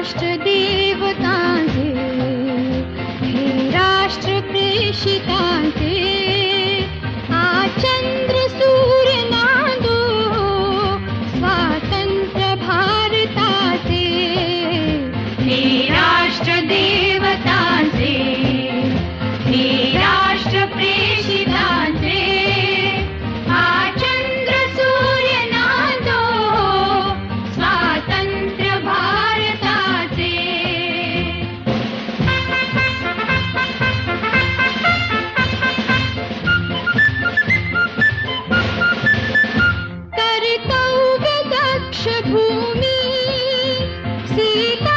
राष्ट्रदेवतांचे, हे राष्ट्र प्रेषितांचे, हा चंद्र सूर्य नांदो स्वातंत्र्य भारताचे, हे राष्ट्रदेवतांचे, हे राष्ट्र प्रेषितांचे, हा चंद्र सूर्य नांदो स्वातंत्र्य भारताचे. कर्तव्य दक्ष भूमी सीता